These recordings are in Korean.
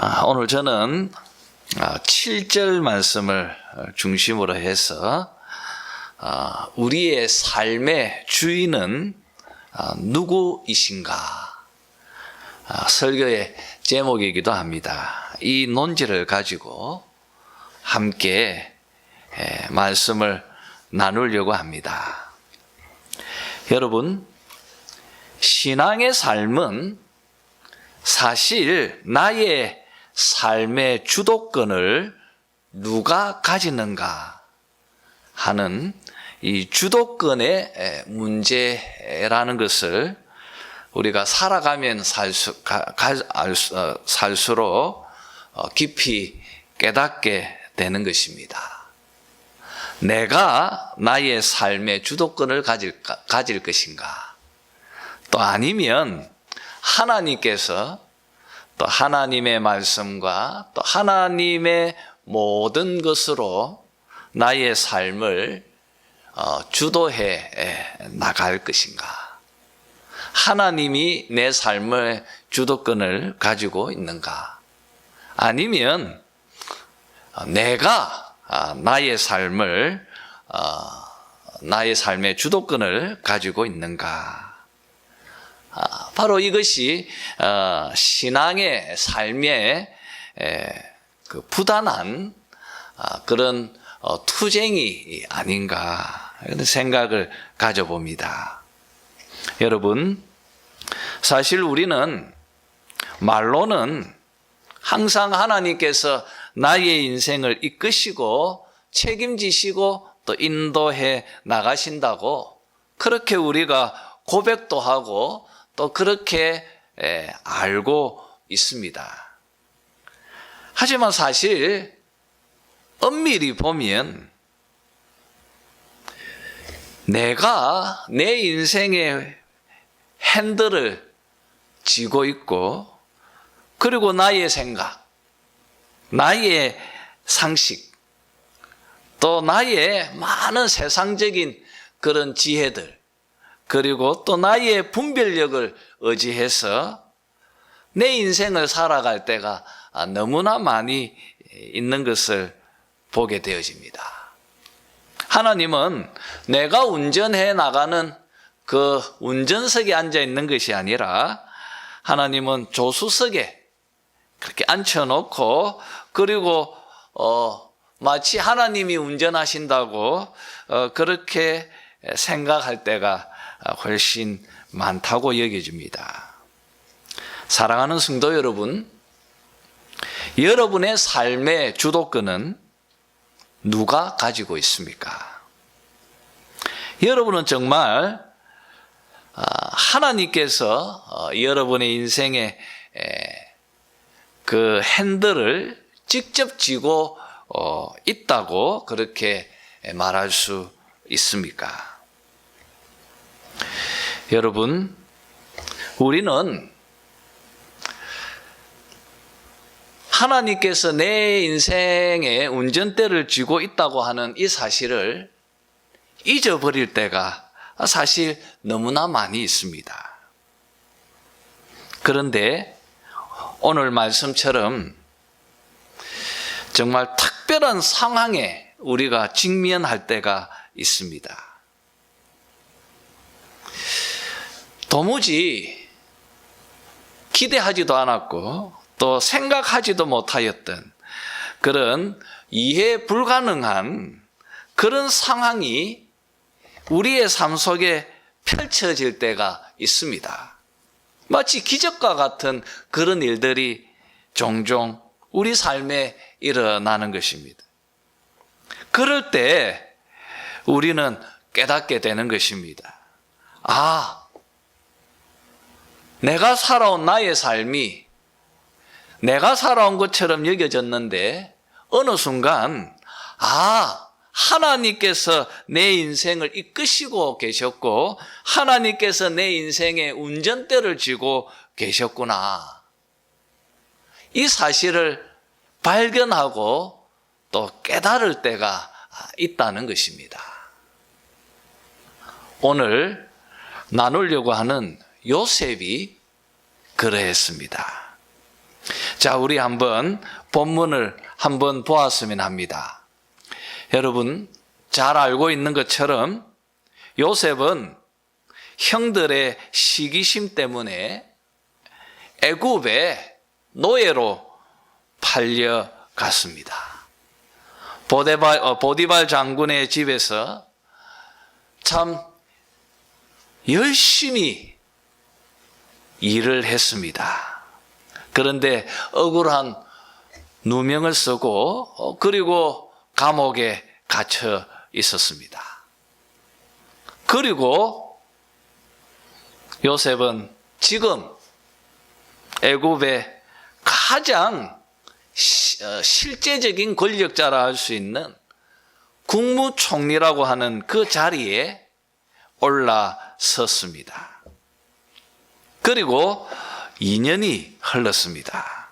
오늘 저는 7절 말씀을 중심으로 해서 우리의 삶의 주인은 누구이신가 설교의 제목이기도 합니다. 이 논지를 가지고 함께 말씀을 나누려고 합니다. 여러분, 신앙의 삶은 사실 나의 삶의 주도권을 누가 가지는가 하는 이 주도권의 문제라는 것을 우리가 살아가면 살수록 깊이 깨닫게 되는 것입니다. 내가 나의 삶의 주도권을 가질 것인가, 또 아니면 하나님께서 또 하나님의 말씀과 또 하나님의 모든 것으로 나의 삶을 주도해 나갈 것인가? 하나님이 내 삶의 주도권을 가지고 있는가? 아니면 내가 나의 삶의 주도권을 가지고 있는가? 바로 이것이 신앙의 삶의 그 부단한 그런 투쟁이 아닌가 그런 생각을 가져봅니다. 여러분, 사실 우리는 말로는 항상 하나님께서 나의 인생을 이끄시고 책임지시고 또 인도해 나가신다고 그렇게 우리가 고백도 하고 또 그렇게 알고 있습니다. 하지만 사실 엄밀히 보면 내가 내 인생의 핸들을 쥐고 있고, 그리고 나의 생각, 나의 상식, 또 나의 많은 세상적인 그런 지혜들, 그리고 또 나의 분별력을 의지해서 내 인생을 살아갈 때가 너무나 많이 있는 것을 보게 되어집니다. 하나님은 내가 운전해 나가는 그 운전석에 앉아 있는 것이 아니라 하나님은 조수석에 그렇게 앉혀놓고, 그리고 마치 하나님이 운전하신다고 그렇게 생각할 때가 훨씬 많다고 여겨집니다. 사랑하는 성도 여러분, 여러분의 삶의 주도권은 누가 가지고 있습니까? 여러분은 정말 하나님께서 여러분의 인생의 그 핸들을 직접 쥐고 있다고 그렇게 말할 수 있습니까? 여러분, 우리는 하나님께서 내 인생의 운전대를 쥐고 있다고 하는 이 사실을 잊어버릴 때가 사실 너무나 많이 있습니다. 그런데 오늘 말씀처럼 정말 특별한 상황에 우리가 직면할 때가 있습니다. 도무지 기대하지도 않았고 또 생각하지도 못하였던 그런 이해 불가능한 그런 상황이 우리의 삶 속에 펼쳐질 때가 있습니다. 마치 기적과 같은 그런 일들이 종종 우리 삶에 일어나는 것입니다. 그럴 때 우리는 깨닫게 되는 것입니다. 내가 살아온 나의 삶이 내가 살아온 것처럼 여겨졌는데 어느 순간 하나님께서 내 인생을 이끄시고 계셨고 하나님께서 내 인생의 운전대를 쥐고 계셨구나. 이 사실을 발견하고 또 깨달을 때가 있다는 것입니다. 오늘 나누려고 하는 요셉이 그러했습니다. 자, 우리 한번 본문을 한번 보았으면 합니다. 여러분 잘 알고 있는 것처럼 요셉은 형들의 시기심 때문에 애굽에 노예로 팔려갔습니다. 보디발 장군의 집에서 참 열심히 일을 했습니다. 그런데 억울한 누명을 쓰고 그리고 감옥에 갇혀 있었습니다. 그리고 요셉은 지금 애굽의 가장 실제적인 권력자라 할 수 있는 국무총리라고 하는 그 자리에 올라섰습니다. 그리고 2년이 흘렀습니다.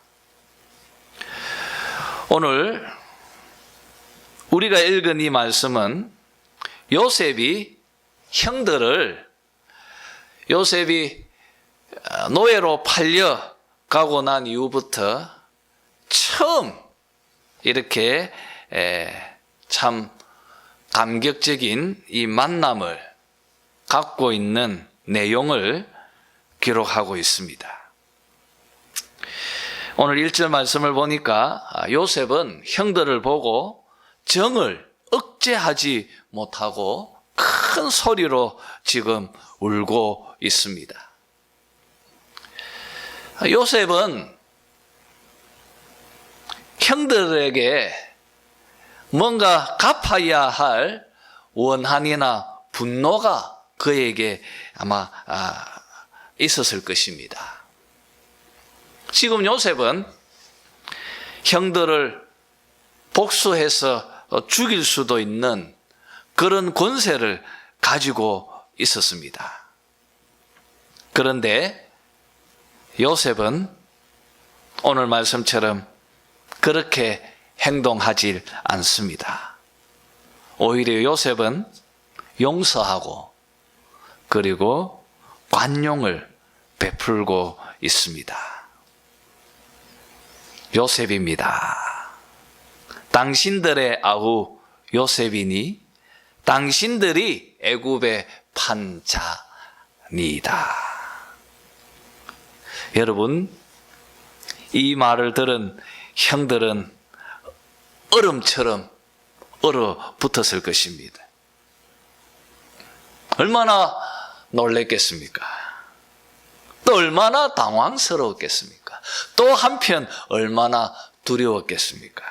오늘 우리가 읽은 이 말씀은 요셉이 노예로 팔려가고 난 이후부터 처음 이렇게 참 감격적인 이 만남을 갖고 있는 내용을 기록하고 있습니다. 오늘 1절 말씀을 보니까 요셉은 형들을 보고 정을 억제하지 못하고 큰 소리로 지금 울고 있습니다. 요셉은 형들에게 뭔가 갚아야 할 원한이나 분노가 그에게 아마 있었을 것입니다. 지금 요셉은 형들을 복수해서 죽일 수도 있는 그런 권세를 가지고 있었습니다. 그런데 요셉은 오늘 말씀처럼 그렇게 행동하지 않습니다. 오히려 요셉은 용서하고 그리고 관용을 베풀고 있습니다. 요셉입니다. 당신들의 아우 요셉이니 당신들이 애굽에 판 자니이다. 여러분, 이 말을 들은 형들은 얼음처럼 얼어붙었을 것입니다. 얼마나 놀랬겠습니까? 또 얼마나 당황스러웠겠습니까? 또 한편 얼마나 두려웠겠습니까?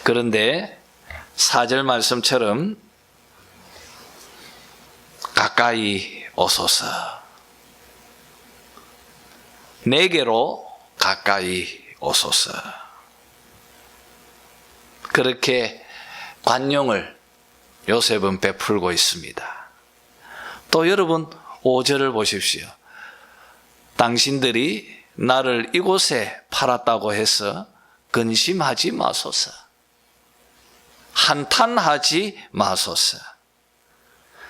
그런데 4절 말씀처럼 가까이 오소서, 내게로 가까이 오소서, 그렇게 관용을 요셉은 베풀고 있습니다. 또 여러분 5절을 보십시오. 당신들이 나를 이곳에 팔았다고 해서 근심하지 마소서, 한탄하지 마소서.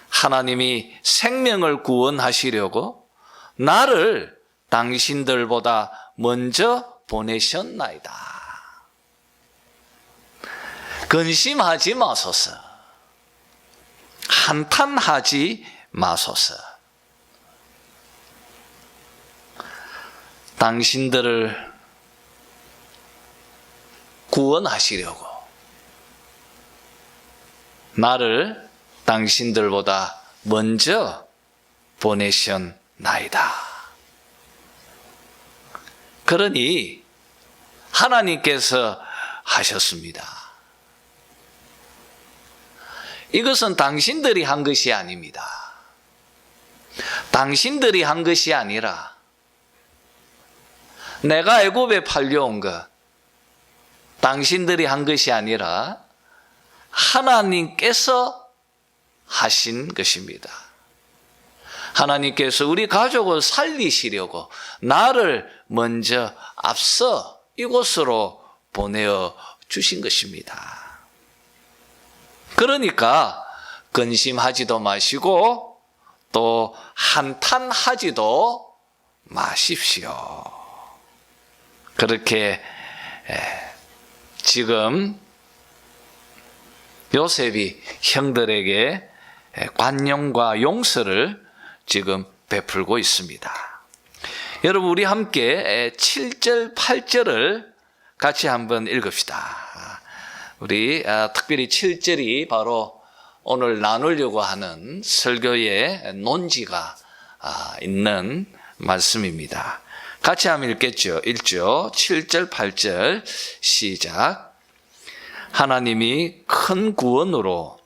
하나님이 생명을 구원하시려고 나를 당신들보다 먼저 보내셨나이다. 근심하지 마소서, 한탄하지 마소서. 당신들을 구원하시려고 나를 당신들보다 먼저 보내셨나이다. 그러니 하나님께서 하셨습니다. 이것은 당신들이 한 것이 아닙니다. 당신들이 한 것이 아니라 내가 애굽에 팔려온 것, 당신들이 한 것이 아니라 하나님께서 하신 것입니다. 하나님께서 우리 가족을 살리시려고 나를 먼저 앞서 이곳으로 보내어 주신 것입니다. 그러니까 근심하지도 마시고 또 한탄하지도 마십시오. 그렇게 지금 요셉이 형들에게 관용과 용서를 지금 베풀고 있습니다. 여러분, 우리 함께 7절, 8절을 같이 한번 읽읍시다. 우리 특별히 7절이 바로 오늘 나누려고 하는 설교의 논지가 있는 말씀입니다. 같이 한번 읽겠죠. 1절, 7절, 8절 시작. 하나님이 큰 구원으로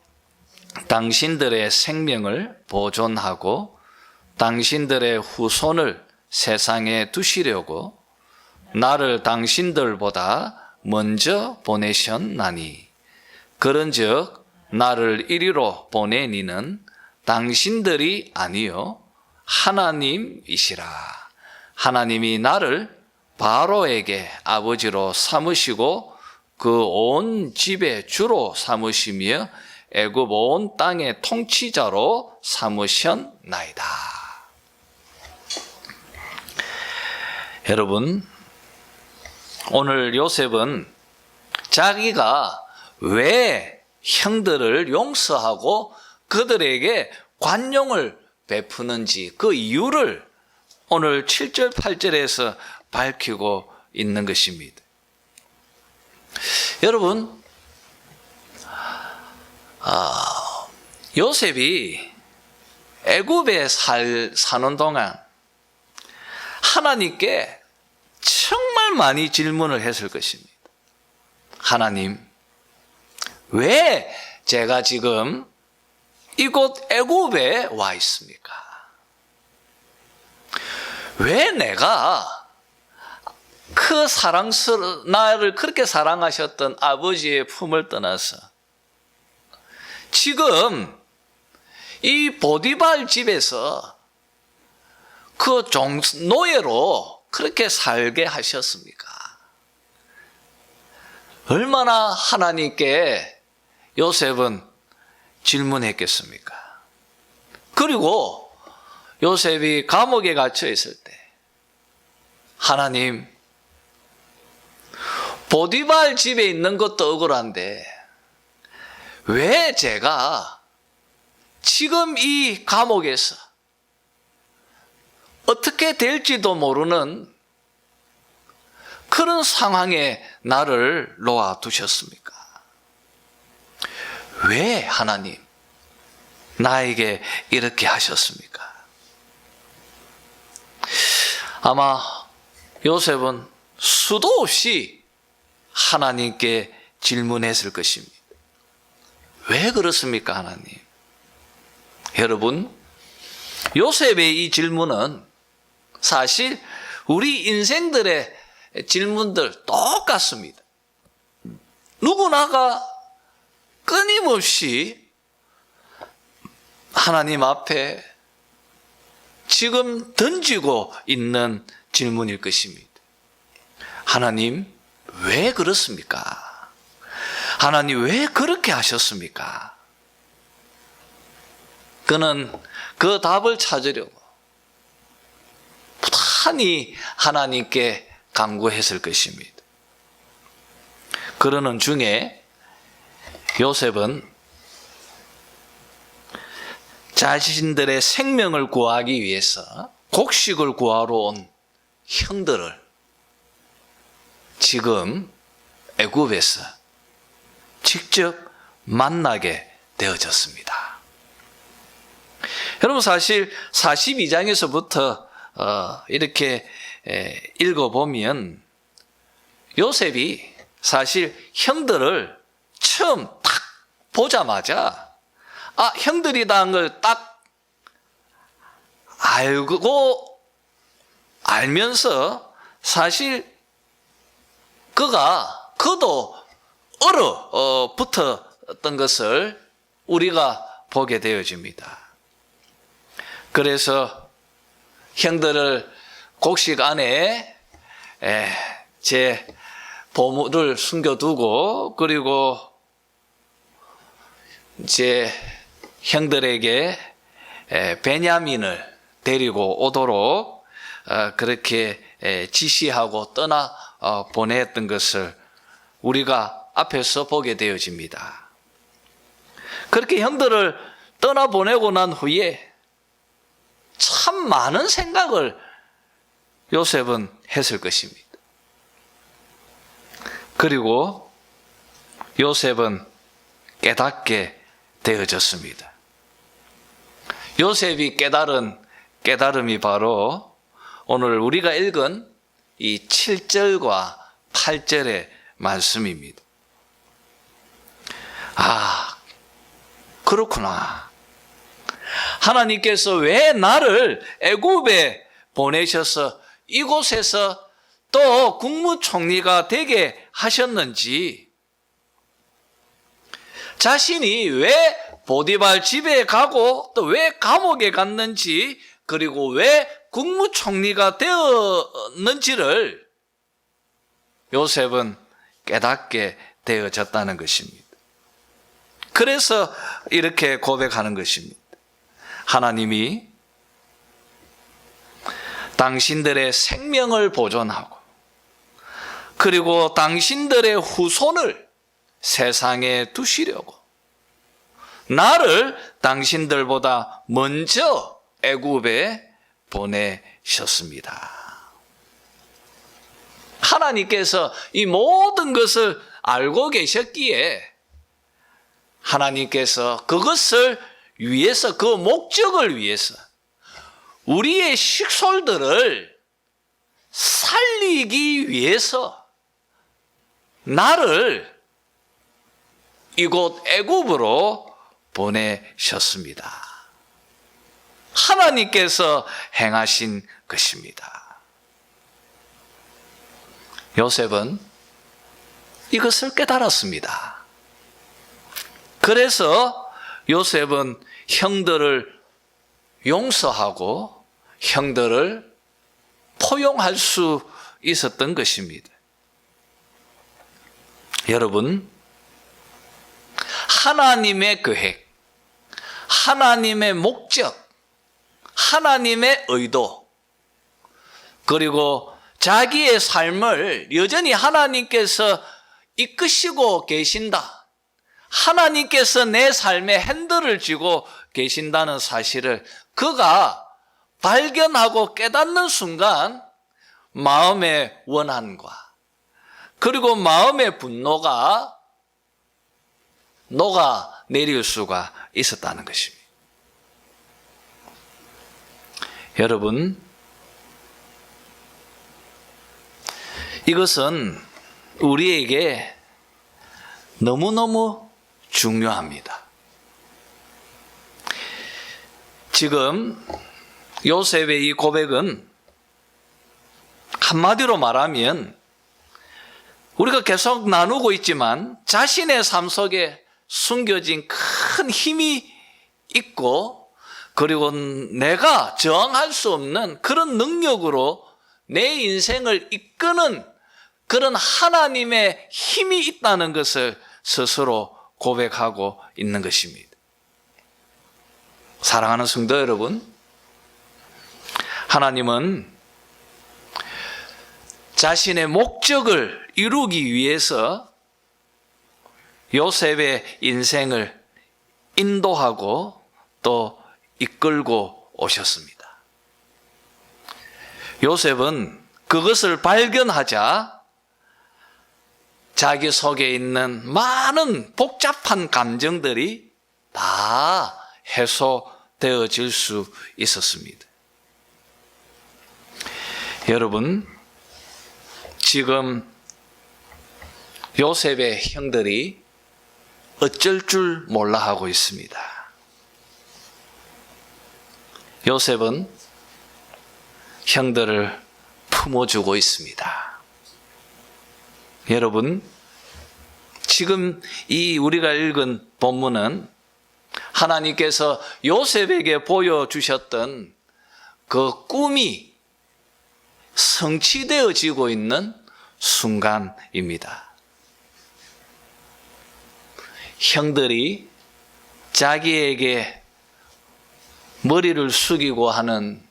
당신들의 생명을 보존하고 당신들의 후손을 세상에 두시려고 나를 당신들보다 먼저 보내셨나니 그런즉 나를 이리로 보내니는 당신들이 아니요 하나님이시라. 하나님이 나를 바로에게 아버지로 삼으시고 그 온 집의 주로 삼으시며 애굽 온 땅의 통치자로 삼으셨나이다. 여러분, 오늘 요셉은 자기가 왜 형들을 용서하고 그들에게 관용을 베푸는지 그 이유를 오늘 7절, 8절에서 밝히고 있는 것입니다. 여러분, 요셉이 애굽에 사는 동안 하나님께 정말 많이 질문을 했을 것입니다. 하나님, 왜 제가 지금 이곳 애굽에 와 있습니까? 왜 내가 그 나를 그렇게 사랑하셨던 아버지의 품을 떠나서 지금 이 보디발 집에서 그 노예로 그렇게 살게 하셨습니까? 얼마나 하나님께 요셉은 질문했겠습니까? 그리고 요셉이 감옥에 갇혀 있을 때 하나님, 보디발 집에 있는 것도 억울한데 왜 제가 지금 이 감옥에서 어떻게 될지도 모르는 그런 상황에 나를 놓아두셨습니까? 왜 하나님 나에게 이렇게 하셨습니까? 아마 요셉은 수도 없이 하나님께 질문했을 것입니다. 왜 그렇습니까, 하나님? 여러분, 요셉의 이 질문은 사실 우리 인생들의 질문들 똑같습니다. 누구나가 끊임없이 하나님 앞에 지금 던지고 있는 질문일 것입니다. 하나님, 왜 그렇습니까? 하나님, 왜 그렇게 하셨습니까? 그는 그 답을 찾으려고 부단히 하나님께 간구했을 것입니다. 그러는 중에 요셉은 자신들의 생명을 구하기 위해서 곡식을 구하러 온 형들을 지금 애굽에서 직접 만나게 되어졌습니다. 여러분, 사실 42장에서부터 이렇게 읽어보면 요셉이 사실 형들을 처음 딱 보자마자 형들이라는 걸 딱 알면서 사실 그도 얼어붙었던 것을 우리가 보게 되어집니다. 그래서 형들을 곡식 안에 제 보물을 숨겨두고 그리고 이제 형들에게 베냐민을 데리고 오도록 그렇게 지시하고 떠나 보냈던 것을 우리가 앞에서 보게 되어집니다. 그렇게 형들을 떠나보내고 난 후에 참 많은 생각을 요셉은 했을 것입니다. 그리고 요셉은 깨닫게 되어졌습니다. 요셉이 깨달은 깨달음이 바로 오늘 우리가 읽은 이 7절과 8절의 말씀입니다. 아, 그렇구나. 하나님께서 왜 나를 애굽에 보내셔서 이곳에서 또 국무총리가 되게 하셨는지, 자신이 왜 보디발 집에 가고 또 왜 감옥에 갔는지, 그리고 왜 국무총리가 되었는지를 요셉은 깨닫게 되어졌다는 것입니다. 그래서 이렇게 고백하는 것입니다. 하나님이 당신들의 생명을 보존하고 그리고 당신들의 후손을 세상에 두시려고 나를 당신들보다 먼저 애굽에 보내셨습니다. 하나님께서 이 모든 것을 알고 계셨기에 하나님께서 그것을 위해서, 그 목적을 위해서 우리의 식솔들을 살리기 위해서 나를 이곳 애굽으로 보내셨습니다. 하나님께서 행하신 것입니다. 요셉은 이것을 깨달았습니다. 그래서 요셉은 형들을 용서하고 형들을 포용할 수 있었던 것입니다. 여러분, 하나님의 계획, 하나님의 목적, 하나님의 의도, 그리고 자기의 삶을 여전히 하나님께서 이끄시고 계신다, 하나님께서 내 삶의 핸들을 쥐고 계신다는 사실을 그가 발견하고 깨닫는 순간 마음의 원한과 그리고 마음의 분노가 녹아내릴 수가 있었다는 것입니다. 여러분, 이것은 우리에게 너무너무 중요합니다. 지금 요셉의 이 고백은 한마디로 말하면 우리가 계속 나누고 있지만 자신의 삶 속에 숨겨진 큰 힘이 있고 그리고 내가 저항할 수 없는 그런 능력으로 내 인생을 이끄는 그런 하나님의 힘이 있다는 것을 스스로 고백하고 있는 것입니다. 사랑하는 성도 여러분, 하나님은 자신의 목적을 이루기 위해서 요셉의 인생을 인도하고 또 이끌고 오셨습니다. 요셉은 그것을 발견하자 자기 속에 있는 많은 복잡한 감정들이 다 해소되어질 수 있었습니다. 여러분, 지금 요셉의 형들이 어쩔 줄 몰라 하고 있습니다. 요셉은 형들을 품어주고 있습니다. 여러분, 지금 이 우리가 읽은 본문은 하나님께서 요셉에게 보여주셨던 그 꿈이 성취되어지고 있는 순간입니다. 형들이 자기에게 머리를 숙이고 하는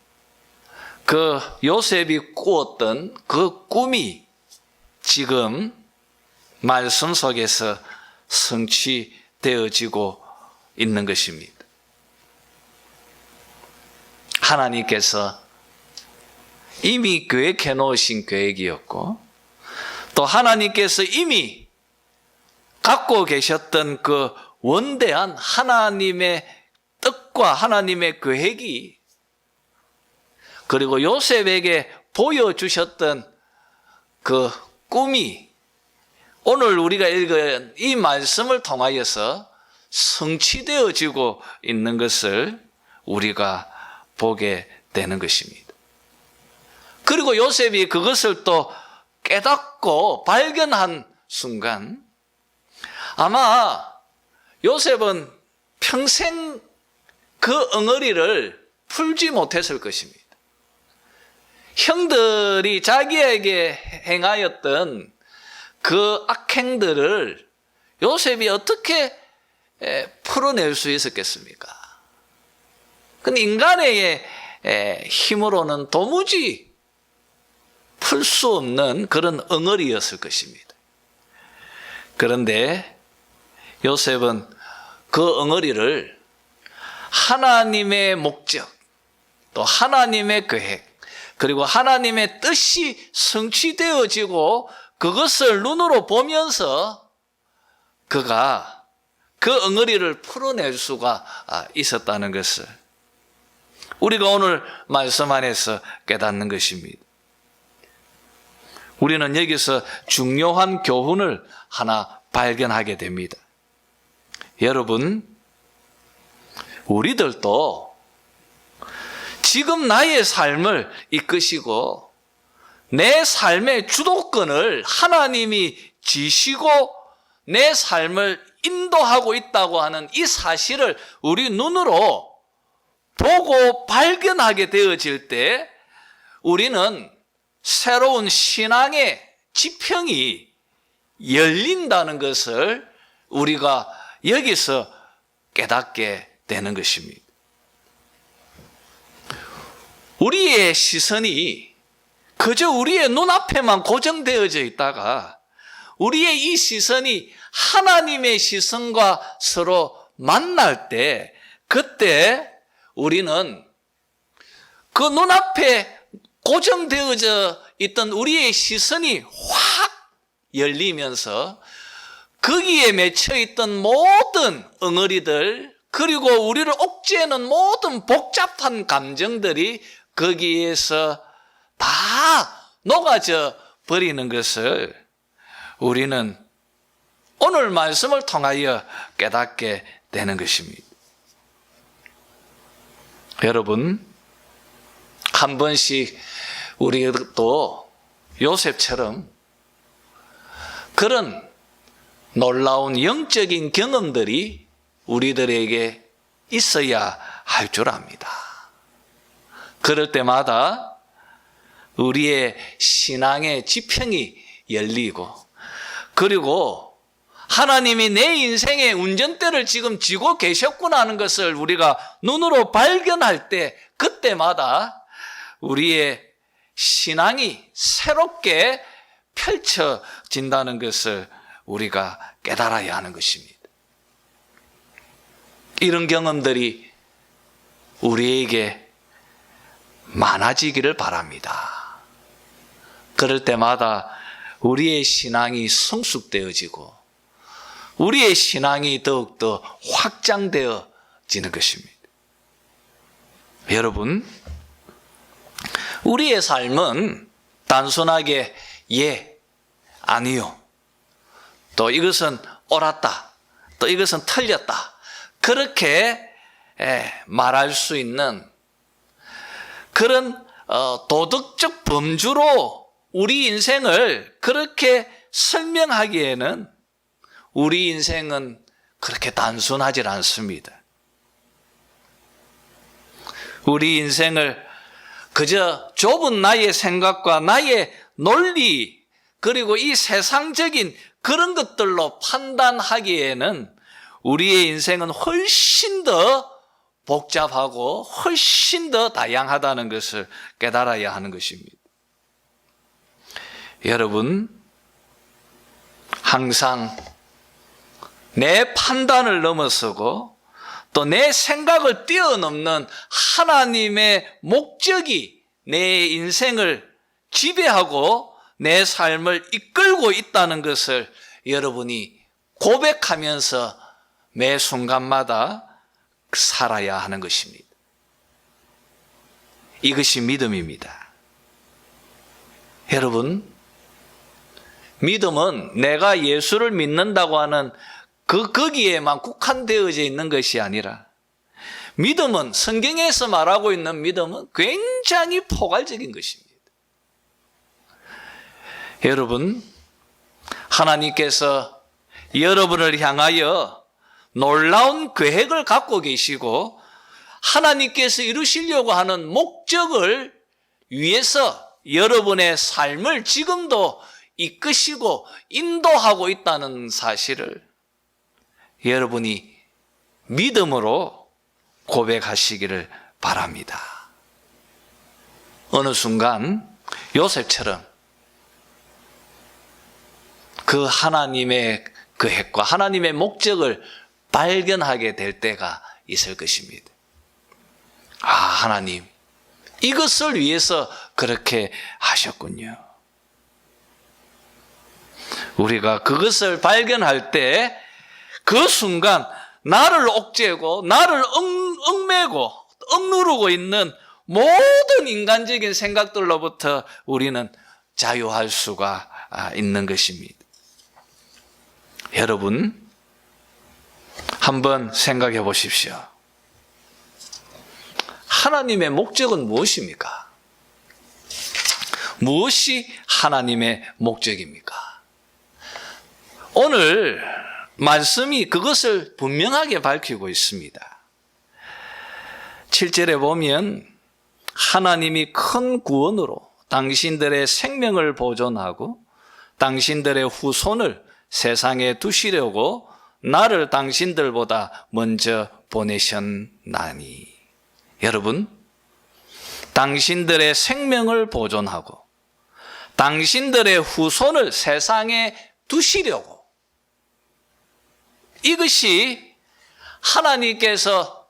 그 요셉이 꾸었던 그 꿈이 지금 말씀 속에서 성취되어지고 있는 것입니다. 하나님께서 이미 계획해 놓으신 계획이었고, 또 하나님께서 이미 갖고 계셨던 그 원대한 하나님의 뜻과 하나님의 계획이, 그리고 요셉에게 보여주셨던 그 꿈이 오늘 우리가 읽은 이 말씀을 통하여서 성취되어지고 있는 것을 우리가 보게 되는 것입니다. 그리고 요셉이 그것을 또 깨닫고 발견한 순간, 아마 요셉은 평생 그 엉어리를 풀지 못했을 것입니다. 형들이 자기에게 행하였던 그 악행들을 요셉이 어떻게 풀어낼 수 있었겠습니까? 근데 인간의 힘으로는 도무지 풀 수 없는 그런 엉어리였을 것입니다. 그런데 요셉은 그 엉어리를 하나님의 목적, 또 하나님의 계획, 그리고 하나님의 뜻이 성취되어지고 그것을 눈으로 보면서 그가 그 엉어리를 풀어낼 수가 있었다는 것을 우리가 오늘 말씀 안에서 깨닫는 것입니다. 우리는 여기서 중요한 교훈을 하나 발견하게 됩니다. 여러분, 우리들도 지금 나의 삶을 이끄시고 내 삶의 주도권을 하나님이 지시고 내 삶을 인도하고 있다고 하는 이 사실을 우리 눈으로 보고 발견하게 되어질 때 우리는 새로운 신앙의 지평이 열린다는 것을 우리가 여기서 깨닫게 되는 것입니다. 우리의 시선이 그저 우리의 눈앞에만 고정되어져 있다가 우리의 이 시선이 하나님의 시선과 서로 만날 때, 그때 우리는 그 눈앞에 고정되어져 있던 우리의 시선이 확 열리면서 거기에 맺혀 있던 모든 엉어리들, 그리고 우리를 옥죄는 모든 복잡한 감정들이 거기에서 다 녹아져 버리는 것을 우리는 오늘 말씀을 통하여 깨닫게 되는 것입니다. 여러분, 한 번씩 우리도 요셉처럼 그런 놀라운 영적인 경험들이 우리들에게 있어야 할 줄 압니다. 그럴 때마다 우리의 신앙의 지평이 열리고, 그리고 하나님이 내 인생의 운전대를 지금 쥐고 계셨구나 하는 것을 우리가 눈으로 발견할 때, 그때마다 우리의 신앙이 새롭게 펼쳐진다는 것을 우리가 깨달아야 하는 것입니다. 이런 경험들이 우리에게 많아지기를 바랍니다. 그럴 때마다 우리의 신앙이 성숙되어지고 우리의 신앙이 더욱더 확장되어지는 것입니다. 여러분, 우리의 삶은 단순하게 예, 아니요, 또 이것은 옳았다, 또 이것은 틀렸다, 그렇게 말할 수 있는 그런 도덕적 범주로 우리 인생을 그렇게 설명하기에는 우리 인생은 그렇게 단순하지 않습니다. 우리 인생을 그저 좁은 나의 생각과 나의 논리, 그리고 이 세상적인 그런 것들로 판단하기에는 우리의 인생은 훨씬 더 복잡하고 훨씬 더 다양하다는 것을 깨달아야 하는 것입니다. 여러분, 항상 내 판단을 넘어서고 또 내 생각을 뛰어넘는 하나님의 목적이 내 인생을 지배하고 내 삶을 이끌고 있다는 것을 여러분이 고백하면서 매 순간마다 살아야 하는 것입니다. 이것이 믿음입니다. 여러분, 믿음은 내가 예수를 믿는다고 하는 거기에만 국한되어져 있는 것이 아니라, 믿음은 성경에서 말하고 있는 믿음은 굉장히 포괄적인 것입니다. 여러분, 하나님께서 여러분을 향하여 놀라운 계획을 갖고 계시고 하나님께서 이루시려고 하는 목적을 위해서 여러분의 삶을 지금도 이끄시고 인도하고 있다는 사실을 여러분이 믿음으로 고백하시기를 바랍니다. 어느 순간 요셉처럼 그 하나님의 계획과 하나님의 목적을 발견하게 될 때가 있을 것입니다. 아, 하나님, 이것을 위해서 그렇게 하셨군요. 우리가 그것을 발견할 때 그 순간 나를 옥죄고 나를 얽매고 억누르고 있는 모든 인간적인 생각들로부터 우리는 자유할 수가 있는 것입니다. 여러분, 한번 생각해 보십시오. 하나님의 목적은 무엇입니까? 무엇이 하나님의 목적입니까? 오늘 말씀이 그것을 분명하게 밝히고 있습니다. 7절에 보면 하나님이 큰 구원으로 당신들의 생명을 보존하고 당신들의 후손을 세상에 두시려고 나를 당신들보다 먼저 보내셨나니. 여러분, 당신들의 생명을 보존하고 당신들의 후손을 세상에 두시려고, 이것이 하나님께서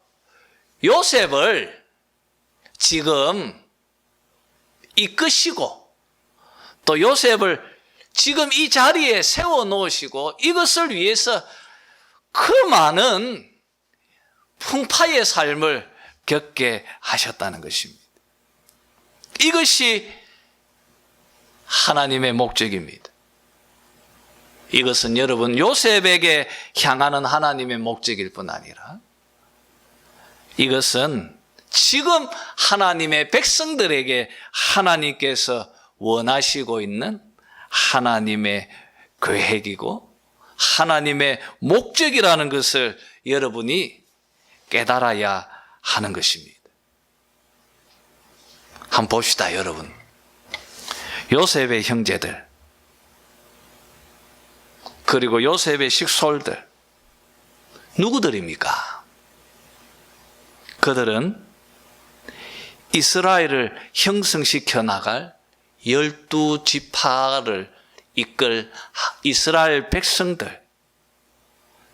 요셉을 지금 이끄시고 또 요셉을 지금 이 자리에 세워놓으시고 이것을 위해서 그 많은 풍파의 삶을 겪게 하셨다는 것입니다. 이것이 하나님의 목적입니다. 이것은 여러분 요셉에게 향하는 하나님의 목적일 뿐 아니라 이것은 지금 하나님의 백성들에게 하나님께서 원하시고 있는 하나님의 계획이고 하나님의 목적이라는 것을 여러분이 깨달아야 하는 것입니다. 한번 봅시다, 여러분. 요셉의 형제들 그리고 요셉의 식솔들 누구들입니까? 그들은 이스라엘을 형성시켜 나갈 12지파를 이끌 이스라엘 백성들,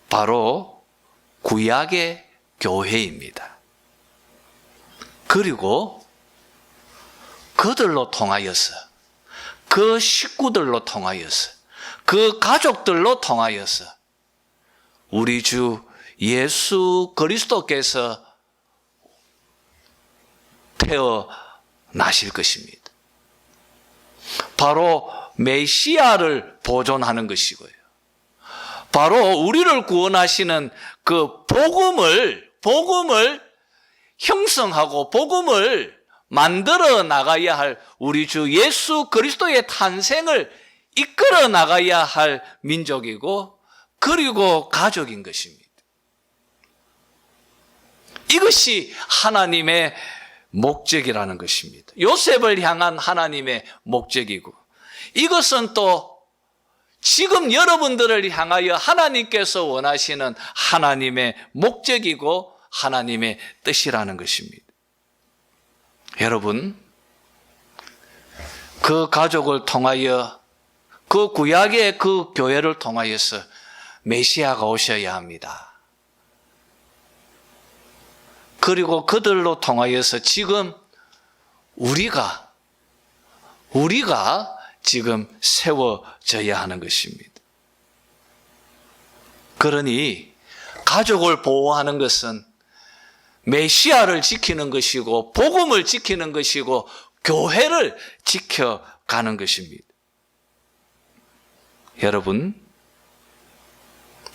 바로 구약의 교회입니다. 그리고 그들로 통하여서, 그 식구들로 통하여서, 그 가족들로 통하여서 우리 주 예수 그리스도께서 태어나실 것입니다. 바로 메시아를 보존하는 것이고요. 바로 우리를 구원하시는 그 복음을 형성하고 복음을 만들어 나가야 할 우리 주 예수 그리스도의 탄생을 이끌어 나가야 할 민족이고 그리고 가족인 것입니다. 이것이 하나님의 목적이라는 것입니다. 요셉을 향한 하나님의 목적이고, 이것은 또 지금 여러분들을 향하여 하나님께서 원하시는 하나님의 목적이고 하나님의 뜻이라는 것입니다. 여러분, 그 가족을 통하여, 그 구약의 그 교회를 통하여서 메시아가 오셔야 합니다. 그리고 그들로 통하여서 지금 우리가 지금 세워져야 하는 것입니다. 그러니 가족을 보호하는 것은 메시아를 지키는 것이고 복음을 지키는 것이고 교회를 지켜가는 것입니다. 여러분,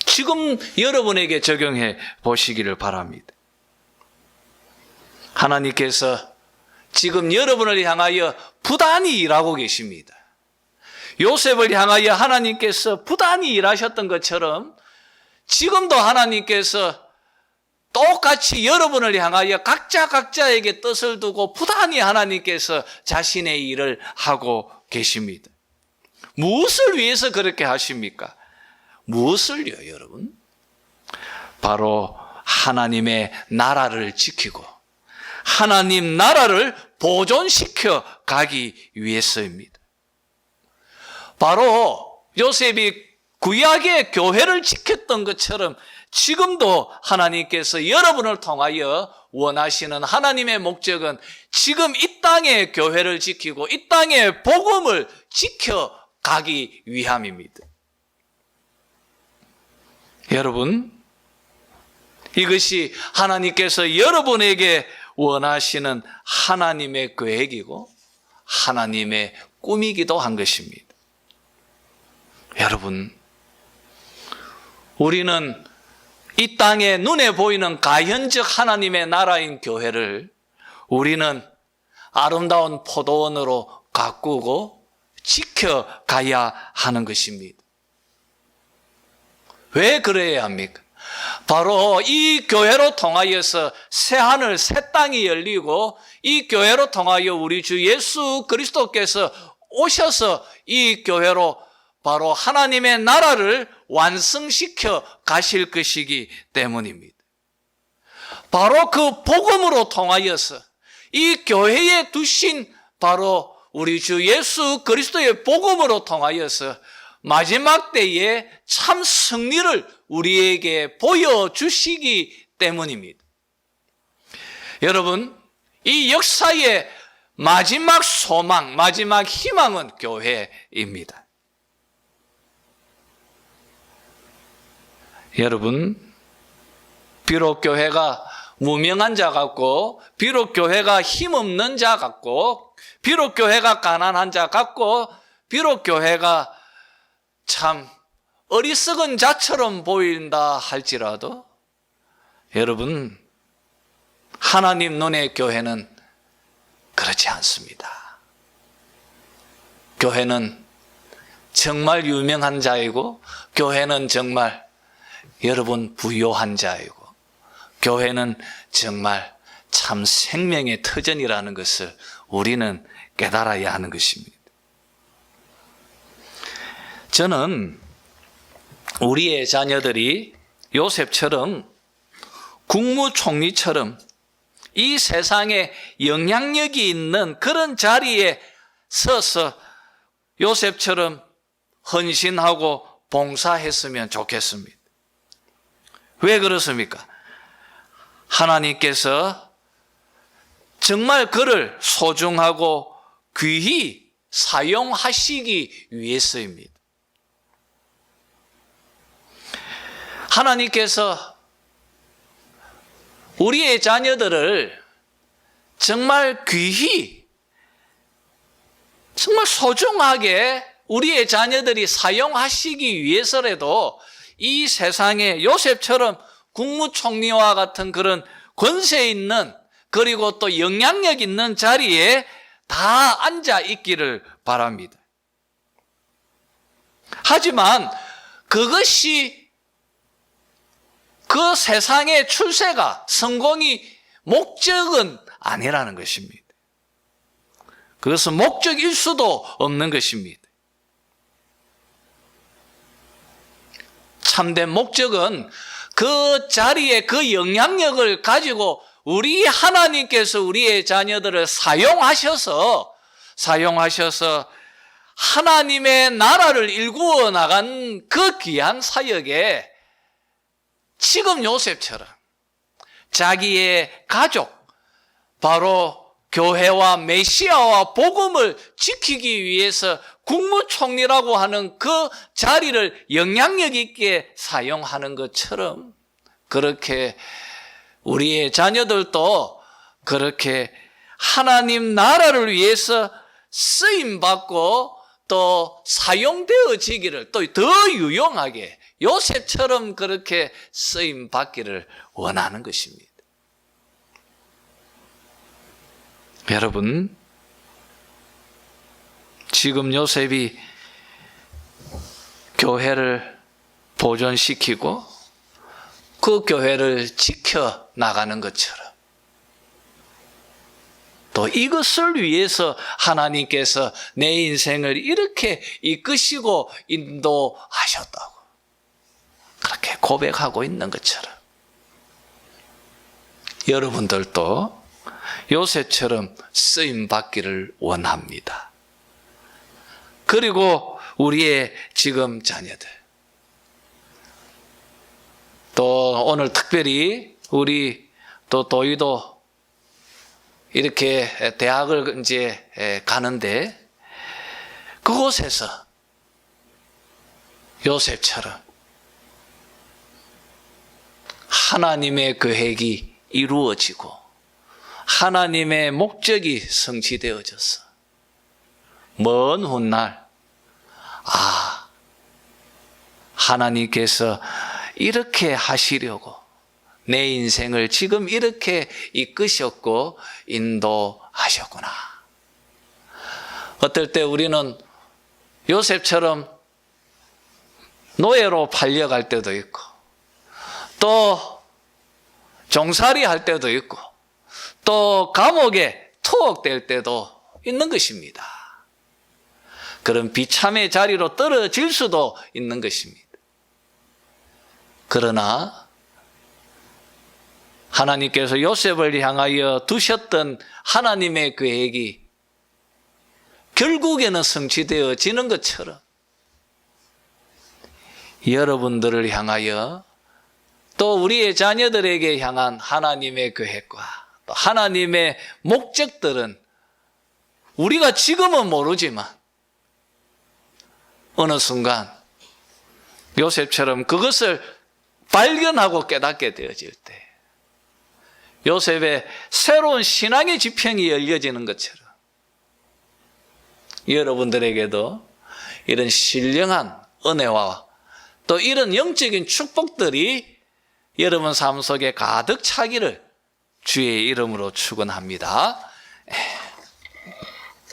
지금 여러분에게 적용해 보시기를 바랍니다. 하나님께서 지금 여러분을 향하여 부단히 일하고 계십니다. 요셉을 향하여 하나님께서 부단히 일하셨던 것처럼 지금도 하나님께서 똑같이 여러분을 향하여 각자에게 뜻을 두고 부단히 하나님께서 자신의 일을 하고 계십니다. 무엇을 위해서 그렇게 하십니까? 무엇을요, 여러분? 바로 하나님의 나라를 지키고 하나님 나라를 보존시켜 가기 위해서입니다. 바로 요셉이 구약의 교회를 지켰던 것처럼 지금도 하나님께서 여러분을 통하여 원하시는 하나님의 목적은 지금 이 땅의 교회를 지키고 이 땅의 복음을 지켜가기 위함입니다. 여러분, 이것이 하나님께서 여러분에게 원하시는 하나님의 계획이고 하나님의 꿈이기도 한 것입니다. 여러분, 우리는 이 땅에 눈에 보이는 가현적 하나님의 나라인 교회를 우리는 아름다운 포도원으로 가꾸고 지켜가야 하는 것입니다. 왜 그래야 합니까? 바로 이 교회로 통하여서 새하늘 새 땅이 열리고 이 교회로 통하여 우리 주 예수 그리스도께서 오셔서 이 교회로 바로 하나님의 나라를 완성시켜 가실 것이기 때문입니다. 바로 그 복음으로 통하여서 이 교회에 두신 바로 우리 주 예수 그리스도의 복음으로 통하여서 마지막 때에 참 승리를 우리에게 보여주시기 때문입니다. 여러분, 이 역사의 마지막 소망, 마지막 희망은 교회입니다. 여러분, 비록 교회가 무명한 자 같고, 비록 교회가 힘없는 자 같고, 비록 교회가 가난한 자 같고, 비록 교회가 참 어리석은 자처럼 보인다 할지라도 여러분, 하나님 눈의 교회는 그렇지 않습니다. 교회는 정말 유명한 자이고 교회는 정말 여러분 부요한 자이고 교회는 정말 참 생명의 터전이라는 것을 우리는 깨달아야 하는 것입니다. 저는 우리의 자녀들이 요셉처럼 국무총리처럼 이 세상에 영향력이 있는 그런 자리에 서서 요셉처럼 헌신하고 봉사했으면 좋겠습니다. 왜 그렇습니까? 하나님께서 정말 그를 소중하고 귀히 사용하시기 위해서입니다. 하나님께서 우리의 자녀들을 정말 귀히, 정말 소중하게 우리의 자녀들이 사용하시기 위해서라도 이 세상에 요셉처럼 국무총리와 같은 그런 권세 있는 그리고 또 영향력 있는 자리에 다 앉아 있기를 바랍니다. 하지만 그것이 그 세상의 출세가, 성공이 목적은 아니라는 것입니다. 그것은 목적일 수도 없는 것입니다. 참된 목적은 그 자리에 그 영향력을 가지고 우리 하나님께서 우리의 자녀들을 사용하셔서 하나님의 나라를 일구어 나간 그 귀한 사역에 지금 요셉처럼 자기의 가족, 바로 교회와 메시아와 복음을 지키기 위해서 국무총리라고 하는 그 자리를 영향력 있게 사용하는 것처럼, 그렇게 우리의 자녀들도 그렇게 하나님 나라를 위해서 쓰임받고 또 사용되어지기를, 또 더 유용하게 요셉처럼 그렇게 쓰임받기를 원하는 것입니다. 여러분, 지금 요셉이 교회를 보존시키고 그 교회를 지켜나가는 것처럼, 또 이것을 위해서 하나님께서 내 인생을 이렇게 이끄시고 인도하셨다고 그렇게 고백하고 있는 것처럼, 여러분들도 요셉처럼 쓰임받기를 원합니다. 그리고 우리의 지금 자녀들, 또 오늘 특별히 우리 또 도희도 이렇게 대학을 이제 가는데, 그곳에서 요셉처럼 하나님의 계획이 이루어지고 하나님의 목적이 성취되어져서 먼 훗날, 하나님께서 이렇게 하시려고 내 인생을 지금 이렇게 이끄셨고 인도하셨구나. 어떨 때 우리는 요셉처럼 노예로 팔려갈 때도 있고, 또 종살이 할 때도 있고, 또 감옥에 투옥될 때도 있는 것입니다. 그런 비참의 자리로 떨어질 수도 있는 것입니다. 그러나 하나님께서 요셉을 향하여 두셨던 하나님의 계획이 결국에는 성취되어지는 것처럼, 여러분들을 향하여 또 우리의 자녀들에게 향한 하나님의 계획과 또 하나님의 목적들은 우리가 지금은 모르지만 어느 순간 요셉처럼 그것을 발견하고 깨닫게 되어질 때, 요셉의 새로운 신앙의 지평이 열려지는 것처럼 여러분들에게도 이런 신령한 은혜와 또 이런 영적인 축복들이 여러분 삶 속에 가득 차기를 주의 이름으로 축원합니다.